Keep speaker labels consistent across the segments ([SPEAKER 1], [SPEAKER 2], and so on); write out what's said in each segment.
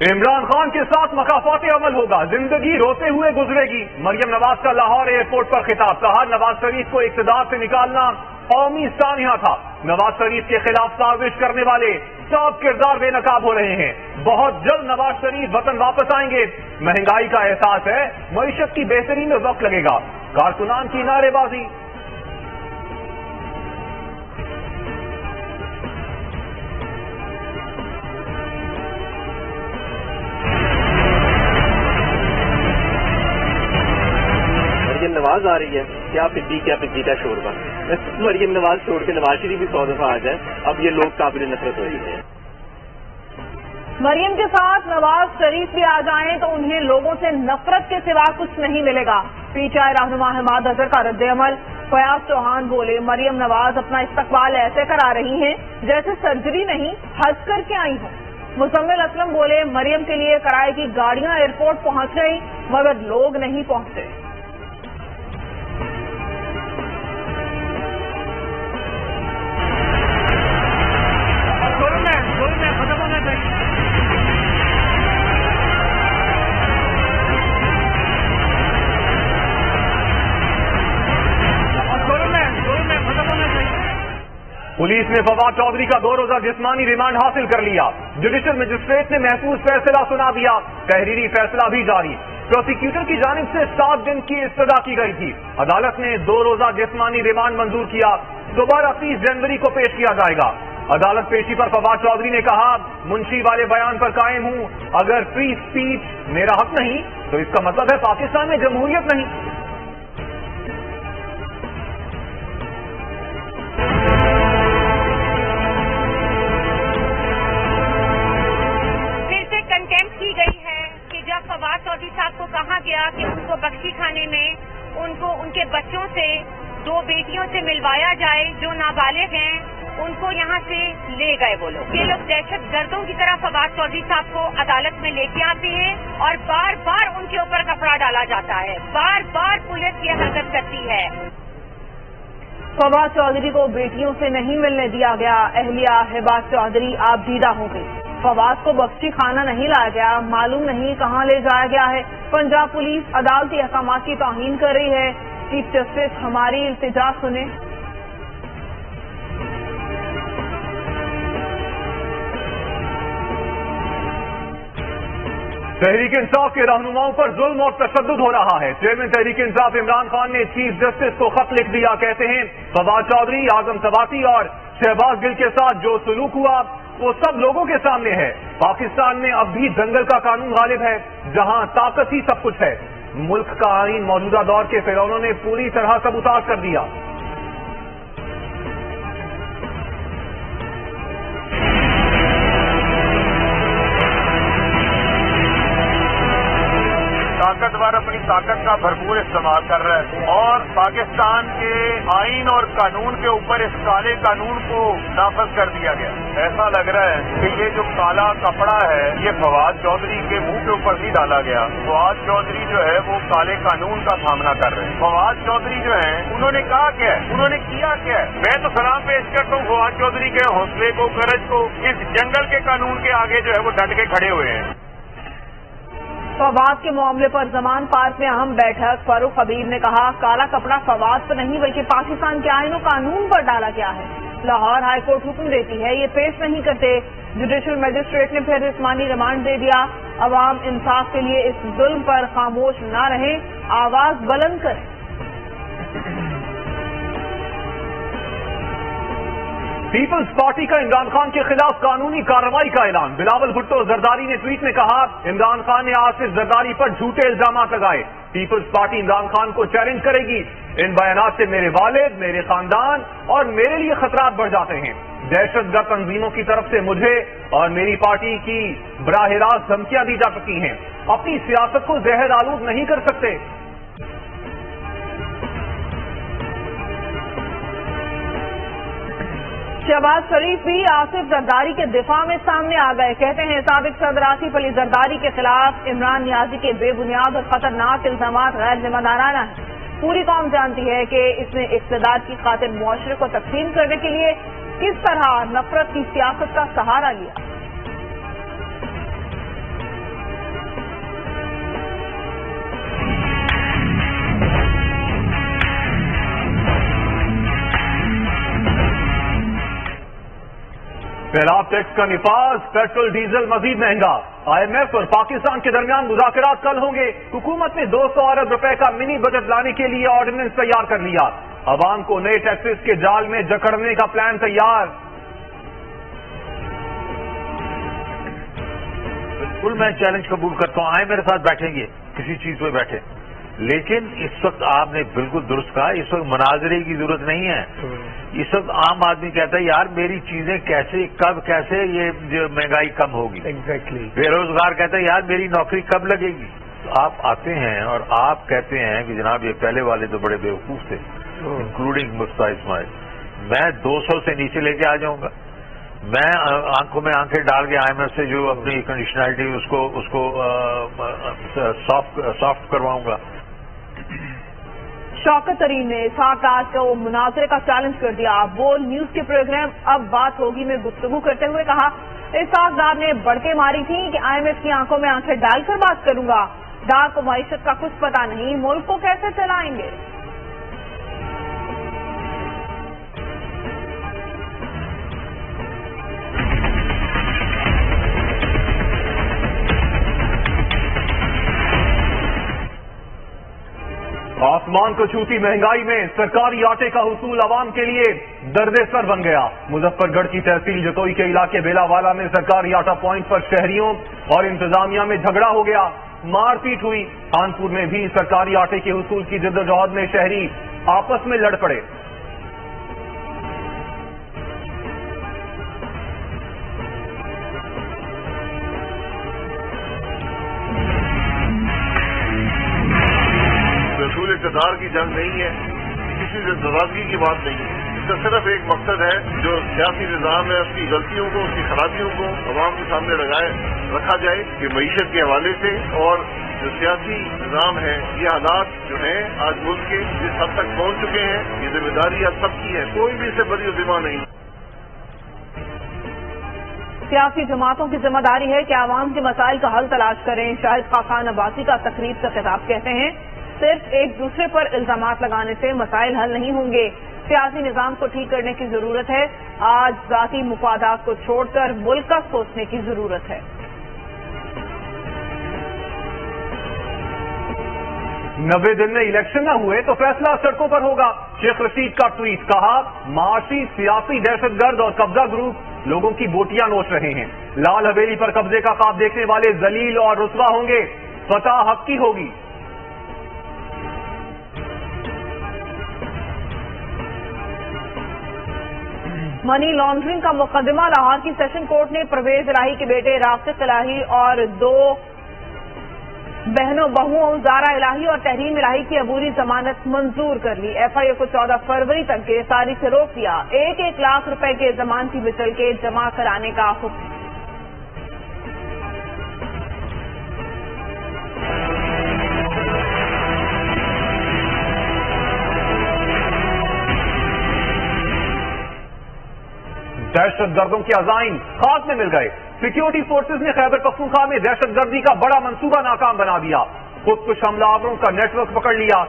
[SPEAKER 1] عمران خان کے ساتھ مکافات عمل ہوگا، زندگی روتے ہوئے گزرے گی۔ مریم نواز کا لاہور ایئرپورٹ پر خطاب، کہا نواز شریف کو اقتدار سے نکالنا قومی سانحہ تھا۔ نواز شریف کے خلاف سازش کرنے والے سب کردار بے نقاب ہو رہے ہیں، بہت جلد نواز شریف وطن واپس آئیں گے۔ مہنگائی کا احساس ہے، معیشت کی بہتری میں وقت لگے گا۔ کارکنان کی نعرے بازی۔
[SPEAKER 2] نواز آ رہی ہے، کیا پڈی کا شوربہ، مریم نواز چھوڑ کے نواز شریف بھی 100 دفعہ آ جائے، اب یہ لوگ قابل نفرت ہو رہے ہیں۔
[SPEAKER 3] مریم کے ساتھ نواز شریف بھی آ جائیں تو انہیں لوگوں سے نفرت کے سوا کچھ نہیں ملے گا۔ پی ٹی آئی رہنما حماد اظہر کا رد عمل، فیاض چوہان بولے مریم نواز اپنا استقبال ایسے کرا رہی ہیں جیسے سرجری نہیں حج کر کے آئی ہوں۔ مزمل اسلم بولے مریم کے لیے کرائے کی گاڑیاں ایئرپورٹ پہنچ گئی مگر لوگ نہیں پہنچے۔
[SPEAKER 1] پولیس نے فواد چودھری کا 2 روزہ جسمانی ریمانڈ حاصل کر لیا۔ جوڈیشل مجسٹریٹ نے محفوظ فیصلہ سنا دیا، تحریری فیصلہ بھی جاری۔ پروسیکیوٹر کی جانب سے 7 دن کی استدعا کی گئی تھی، عدالت نے 2 روزہ جسمانی ریمانڈ منظور کیا۔ دوبارہ 30 جنوری کو پیش کیا جائے گا۔ عدالت پیشی پر فواد چودھری نے کہا منشی والے بیان پر قائم ہوں، اگر فری اسپیچ میرا حق نہیں تو اس کا مطلب ہے پاکستان میں جمہوریت نہیں۔
[SPEAKER 4] فواد چودھری صاحب کو کہا گیا کہ ان کو بخشی خانے میں ان کو ان کے بچوں سے 2 بیٹیوں سے ملوایا جائے جو نابالغ ہیں، ان کو یہاں سے لے گئے وہ لوگ۔ یہ لوگ دہشت گردوں کی طرح فواد چودھری صاحب کو عدالت میں لے کے آتے ہیں اور بار بار ان کے اوپر کپڑا ڈالا جاتا ہے، بار بار پولیس یہ حرکت کرتی ہے۔
[SPEAKER 3] فواد چودھری کو بیٹیوں سے نہیں ملنے دیا گیا، اہلیہ ہبا چودھری آپ دیدہ ہو گئی۔ فواد کو بخشی خانہ نہیں لایا گیا، معلوم نہیں کہاں لے جایا گیا ہے۔ پنجاب پولیس عدالتی احکامات کی توہین کر رہی ہے۔ چیف جسٹس ہماری التجا سنیں۔
[SPEAKER 1] تحریک انصاف کے رہنماؤں پر ظلم اور تشدد ہو رہا ہے۔ چیئرمین تحریک انصاف عمران خان نے چیف جسٹس کو خط لکھ دیا، کہتے ہیں فواد چودھری، اعظم سواتی اور شہباز گل کے ساتھ جو سلوک ہوا وہ سب لوگوں کے سامنے ہے۔ پاکستان میں اب بھی دنگل کا قانون غالب ہے، جہاں طاقت ہی سب کچھ ہے۔ ملک کا آئین موجودہ دور کے فرعونوں نے پوری طرح سبوتاژ کر دیا۔
[SPEAKER 5] طاقتور اپنی طاقت کا بھرپور استعمال کر رہا ہے اور پاکستان کے آئین اور قانون کے اوپر اس کالے قانون کو نافذ کر دیا گیا۔ ایسا لگ رہا ہے کہ یہ جو کالا کپڑا ہے یہ فواد چودھری کے منہ کے اوپر نہیں ڈالا گیا۔ فواد چودھری جو ہے وہ کالے قانون کا سامنا کر رہے ہیں۔ فواد چودھری جو ہیں انہوں نے کہا کیا ہے، انہوں نے کیا کیا ہے؟ میں تو سلام پیش کرتا ہوں فواد چودھری کے حوصلے کو، کرج کو، اس جنگل کے قانون کے آگے جو ہے وہ ڈٹ کے کھڑے ہوئے ہیں۔
[SPEAKER 3] فواد کے معاملے پر زمان پارک میں اہم بیٹھک، فاروق حبیب نے کہا کالا کپڑا فواد پر نہیں بلکہ پاکستان کے آئین و قانون پر ڈالا گیا ہے۔ لاہور ہائی کورٹ حکم دیتی ہے یہ پیش نہیں کرتے۔ جوڈیشل مجسٹریٹ نے پھر جسمانی ریمانڈ دے دیا۔ عوام انصاف کے لیے اس ظلم پر خاموش نہ رہیں، آواز بلند کریں۔
[SPEAKER 1] پیپلز پارٹی کا عمران خان کے خلاف قانونی کارروائی کا اعلان۔ بلاول بھٹو زرداری نے ٹویٹ میں کہا عمران خان نے آصف زرداری پر جھوٹے الزامات لگائے، پیپلز پارٹی عمران خان کو چیلنج کرے گی۔ ان بیانات سے میرے والد، میرے خاندان اور میرے لیے خطرات بڑھ جاتے ہیں۔ دہشت گرد تنظیموں کی طرف سے مجھے اور میری پارٹی کی براہ راست دھمکیاں دی جا چکی ہیں، اپنی سیاست کو زہر آلود نہیں کر سکتے۔
[SPEAKER 3] شہباز شریف بھی آصف زرداری کے دفاع میں سامنے آ گئے، کہتے ہیں سابق صدر آصف علی زرداری کے خلاف عمران نیازی کے بے بنیاد اور خطرناک الزامات غیر ذمہ دارانہ ہیں۔ پوری قوم جانتی ہے کہ اس نے اقتدار کی خاطر معاشرے کو تقسیم کرنے کے لیے کس طرح نفرت کی سیاست کا سہارا لیا۔
[SPEAKER 1] सैलाब टैक्स का निफाज, पेट्रोल डीजल मजीद महंगा। IMF और पाकिस्तान के दरमियान मुज़ाकरात कल होंगे। हुकूमत ने 200 अरब रुपए का मिनी बजट लाने के लिए ऑर्डिनेंस तैयार कर लिया। अवाम को नए टैक्सेस के जाल में जकड़ने का प्लान तैयार।
[SPEAKER 6] बिल्कुल मैं चैलेंज कबूल करता हूं, आए मेरे साथ बैठेंगे, किसी चीज पे बैठे, लेकिन इस वक्त आपने बिल्कुल दुरुस्त कहा, इस वक्त मनाजरे की जरूरत नहीं है। इस वक्त आम आदमी कहता है यार मेरी चीजें कैसे, कब, कैसे ये जो महंगाई कम होगी।
[SPEAKER 7] एग्जैक्टली।
[SPEAKER 6] बेरोजगार कहता है यार मेरी नौकरी कब लगेगी। तो आप आते हैं और आप कहते हैं कि जनाब ये पहले वाले तो बड़े बेवकूफ थे, इंक्लूडिंग मुफ्ता इस्माइल, मैं 200 से नीचे लेके आ जाऊंगा, मैं आंखों में आंखें डाल के IMF से जो अपनी कंडीशनैलिटी उसको सॉफ्ट करवाऊंगा।
[SPEAKER 3] शौकत तरीन ने इसहाक दार को मुनाजरे का चैलेंज कर दिया। वो न्यूज के प्रोग्राम अब बात होगी में गुफ्तगू करते हुए कहा, इसहाक दार ने बढ़के मारी थी कि IMF की आंखों में आंखें डालकर बात करूंगा। दार को मईशत का कुछ पता नहीं, मुल्क को कैसे चलाएंगे।
[SPEAKER 1] आसमान को छूती महंगाई में सरकारी आटे का हुसूल आवाम के लिए दर्द सर बन गया। मुजफ्फरगढ़ की तहसील जतोई के इलाके बेलावाला में सरकारी आटा पॉइंट पर शहरियों और इंतजामिया में झगड़ा हो गया, मारपीट हुई। कानपुर में भी सरकारी आटे के हुसूल की जद्दोजहद में शहरी आपस में लड़ पड़े।
[SPEAKER 5] रसूल इक़्तिदार की जंग नहीं है, किसी से नाराजगी की बात नहीं है। इसका सिर्फ एक मकसद है, जो सियासी निज़ाम है उसकी गलतियों को, उसकी खराबियों को अवाम के सामने रखा जाए कि मईशत के हवाले से और जो सियासी निज़ाम है, ये हालात जो हैं आज मुल्क के जिस हद तक पहुंच चुके हैं, ये जिम्मेदारी आज सबकी है, कोई भी इससे बड़ी जिम्मा नहीं।
[SPEAKER 3] सियासी जमातों की जिम्मेदारी है कि आवाम के मसाइल का हल तलाश करें। शाहिद खाकान अब्बासी का तकरीब से खिताब कहते हैं, सिर्फ एक दूसरे पर इल्जामात लगाने से मसाइल हल नहीं होंगे, सियासी निजाम को ठीक करने की जरूरत है। आज जाती मुफादात को छोड़कर मुल्क का सोचने की जरूरत है।
[SPEAKER 1] 90 दिन में इलेक्शन न हुए तो फैसला सड़कों पर होगा। शेख रशीद का ट्वीट, कहा माशी सियासी दहशतगर्द और कब्जा ग्रुप लोगों की बोटियां नोच रहे हैं। लाल हवेली पर कब्जे का ख्वाब देखने वाले जलील और रुसवा होंगे, फतह हक की होगी।
[SPEAKER 3] मनी लॉन्ड्रिंग का मुकदमा लाहौर की सेशन कोर्ट ने परवेज इलाही के बेटे राफिक इलाही और 2 बहनों बहुओं जारा इलाही और तहरीम इलाही की अबूरी जमानत मंजूर कर ली। FIA को 14 फरवरी तक गिरफ्तारी से रोक दिया। 1-1 लाख रुपए के जमानती बिचल के जमा कराने का हुक्म।
[SPEAKER 1] दहशतगर्दों के अजाइम खाक में मिल गए। सिक्योरिटी फोर्सेज ने खैबर पख्तूनख्वा में दहशतगर्दी का बड़ा मंसूबा नाकाम बना दिया। खुदकुश हमलावरों का नेटवर्क पकड़ लिया।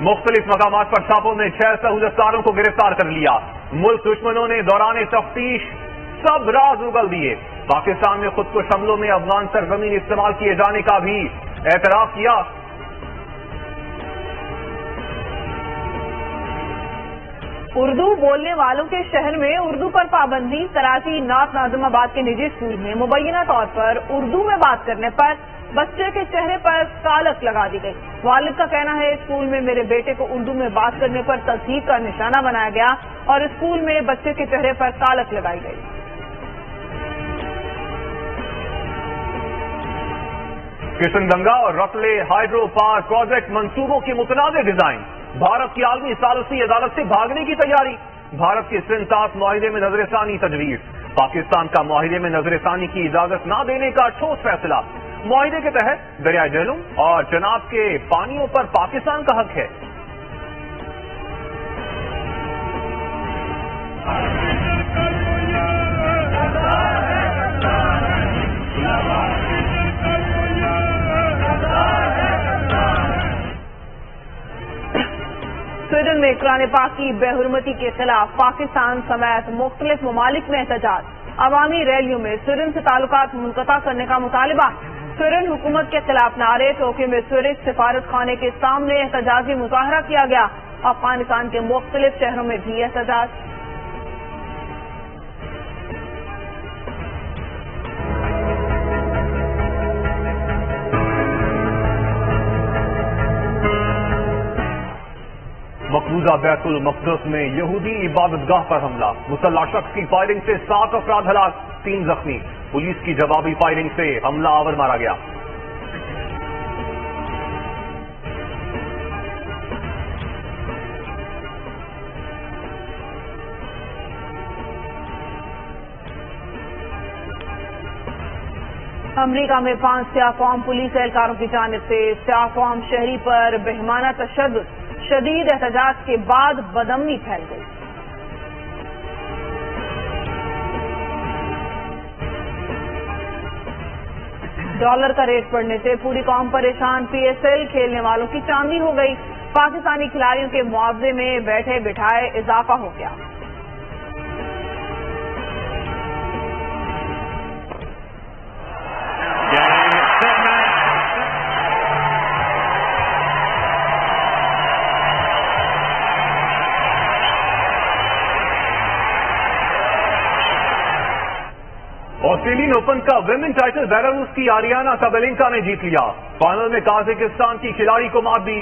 [SPEAKER 1] मुख्तलिफ मकामात पर छापों में 6 सहूलतकारों को गिरफ्तार कर लिया। मुल्क दुश्मनों ने दौरान तफ्तीश सब राज उगल दिए। पाकिस्तान में खुदकुश हमलों में अफगान सरजमीन इस्तेमाल किए जाने का भी एतराफ किया।
[SPEAKER 3] उर्दू बोलने वालों के शहर में उर्दू पर पाबंदी। कराची नात नाज़िमाबाद के निजी स्कूल में मुबैना तौर पर उर्दू में बात करने पर बच्चे के चेहरे पर कालक लगा दी गई। वालिद का कहना है, स्कूल में मेरे बेटे को उर्दू में बात करने पर तस्दीक का निशाना बनाया गया और स्कूल में बच्चे के चेहरे पर कालक लगाई गई।
[SPEAKER 1] किशनगंगा और रतले हाइड्रो पावर प्रोजेक्ट मंसूबों के मुतनाज़िर डिजाइन। भारत की आलमी सालसी अदालत से भागने की तैयारी। भारत के सिंसात मुआहिदे में नजरसानी तजवीज। पाकिस्तान का मुआहिदे में नजरसानी की इजाजत न देने का ठोस फैसला। मुआहिदे के तहत दरिया झेलम और चनाब के पानियों पर पाकिस्तान का हक है।
[SPEAKER 3] स्वीडन सूरन में कुरान पाक की बेहुरमती के खिलाफ पाकिस्तान समेत मुख्तलिफ ममालिक में एहतजाज, अवामी रैलियों में सूरन से ताल्लुकात मुनक़ता करने का मुतालबा, सूरन हुकूमत के खिलाफ नारे, टोक्यो में सूरज सिफारत खाने के सामने एहतजाजी मुजाहरा किया गया। अफगानिस्तान के मुख्तलिफ शहरों में भी एहतजाज।
[SPEAKER 1] मकबूजा बैतुल मक़दस में यहूदी इबादतगाह पर हमला, मुसल्लह शख्स की फायरिंग से 7 अफराद हलाक, 3 जख्मी। पुलिस की जवाबी फायरिंग से हमलावर मारा गया।
[SPEAKER 3] अमरीका में 5 स्याह कौम पुलिस एहलकारों की जानिब से स्याह कौम शहरी पर बेहमाना तशद्दुद, शदीद एहतजाज के बाद बदअमनी फैल गई। डॉलर का रेट बढ़ने से पूरी कौम परेशान, पीएसएल खेलने वालों की चांदी हो गई। पाकिस्तानी खिलाड़ियों के मुआवजे में बैठे बिठाए इजाफा हो गया।
[SPEAKER 1] ऑस्ट्रेलियन ओपन का विमेन टाइटल बेलारूस की आरियाना सबलेंका ने जीत लिया। फाइनल में काजाकिस्तान की खिलाड़ी को मात दी।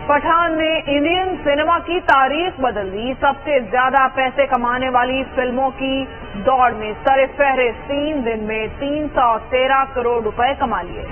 [SPEAKER 3] पठान ने इंडियन सिनेमा की तारीख बदल दी। सबसे ज्यादा पैसे कमाने वाली फिल्मों की दौड़ में सर-ए-फहरिस्त 3 दिन में 313 करोड़ रुपए कमा लिए।